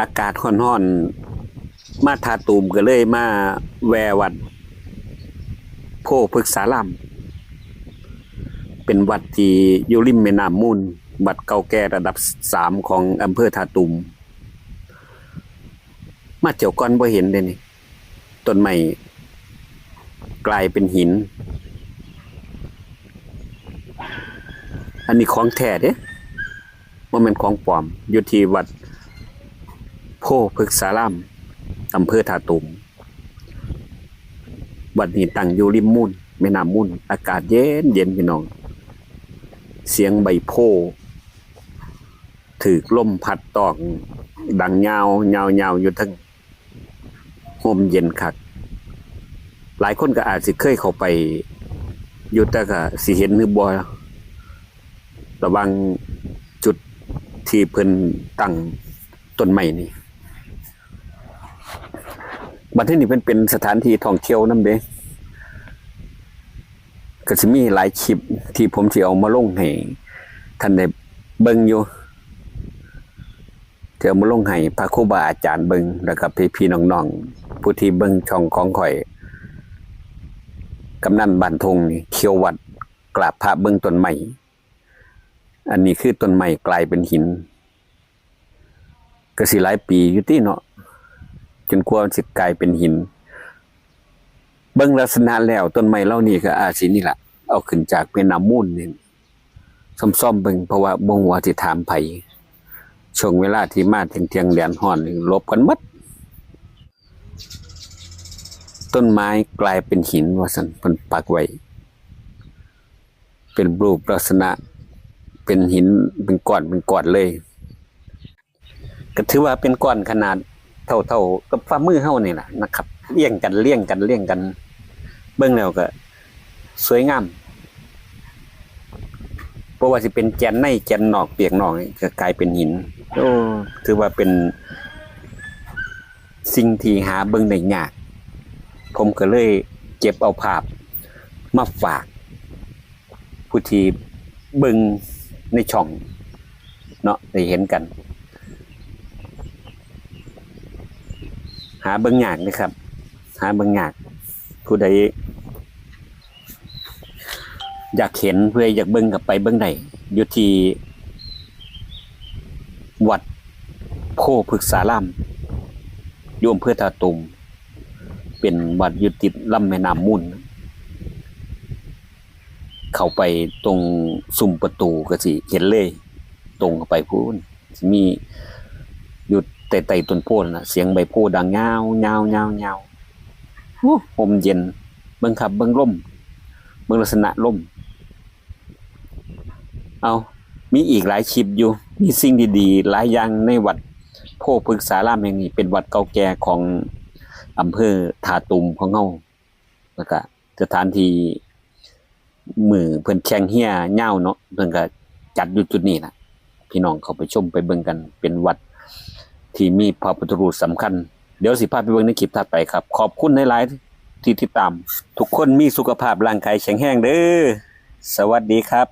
อากาศร้อนๆมาทาตูมก็เลยมาแววัดโพฤกษารามเป็นวัดที่อยู่ริมแม่น้ำมูลวัดเก่าแก่ระดับ3ของอำเภอทาตูมมาเจียวก่อนบ่เห็นเด้นี่ต้นไม้กลายเป็นหินอันนี้ของแท้เด้บ่แม่นของปลอมอยู่ที่วัดโพฤกษารามอำเภอทาตูมวัดนี้ตั้งอยู่ริมมูลแม่น้ำมูลอากาศเย็นเย็นพี่น้องเสียงใบโพถูกลมพัดตอกดังยาวยาวอยู่ทั้งลมเย็นคักหลายคนก็อาจสิเคยเข้าไปอยู่แต่ก็สิเห็นหรือบ่ระวังจุดที่เพิ่นตั้งต้นไม้นี่บัดนี้เป็นสถานที่ท่องเที่ยวนำเด้ก็สิมีหลายคลิปที่ผมสิเอามาลงให้ท่านได้เบิ่งอยู่ที่เอามาลงให้พระครูบาอาจารย์เบิ่งแล้วก็พี่ๆน้องๆผู้ที่เบิ่งช่องของข่อยกำนันบ้านทงนี่เขียววัดกราบพระเบิ่งต้นไม้อันนี้คือต้นไม้กลายเป็นหินก็สิหลายปีอยู่ติเนาะจนกว่าสิกลายเป็นหินเบิ่งลักษณะแล้วต้นไม้เหล่านี้ก็อาจสินี่ล่ะเอาขึ้นจากแม่น้ำมูลนี่ซ่อมๆเบิ่งเพราะว่าบ่ฮู้ว่าสิถามไผช่วงเวลาที่มาเที่ยงแดดร้อนนี่ลบกันหมดต้นไม้กลายเป็นหินว่าซั่นเพิ่นปักไว้เป็นรูปลักษณะเป็นหินเป็นก้อนเลยก็ถือว่าเป็นก้อนขนาดเท่ากับฝ่ามือเฮานี่ล่ะนะครับเรียงกันเบิ่งแล้วก็สวยงามเพราะว่าสิเป็นแกนในแกนนอกเปียกนอกก็กลายเป็นหินโอ้ถือว่าเป็นสิ่งที่หาเบิ่งได้ยากผมก็เลยเก็บเอาภาพมาฝากผู้ที่เบิ่งในช่องเนาะได้เห็นกันหาเบิ่งยากนะครับหาเบิ่งยากผู้ใดอยากเห็นเพื่ออยากเบิ่งกับไปเบิ่งได้อยู่ที่วัดโพฤกษารามอยู่อำเภอทาตูมเป็นวัดอยู่ติดลำแม่น้ำมูลเข้าไปตรงซุ้มประตูก็สิเห็นเลยตรงเข้าไปพูนสิมีอยู่ใต้ต้นโพน่ะเสียงใบโพดังยาวโอ้ลมเย็นเบิ่งครับเบิ่งลมเบิ่งลักษณะลมเอามีอีกหลายคลิปอยู่มีสิ่งดีๆหลายอย่างในวัดโพฤกษารามแห่งนี้เป็นวัดเก่าแก่ของอำเภอทาตูมของเฮาแล้วก็สถานที่มือเพิ่นแข่งเฮียเหย้าเนาะเพิ่นก็จัดอยู่จุดนี้ล่ะพี่น้องเข้าไปชมไปเบิ่งกันเป็นวัดที่มีพระพุทธรูปสำคัญเดี๋ยวสิพาไปเบิ่งในคลิปถัดไปครับขอบคุณหลายๆที่ติดตามทุกคนมีสุขภาพร่างกายแข็งแรงเด้อสวัสดีครับ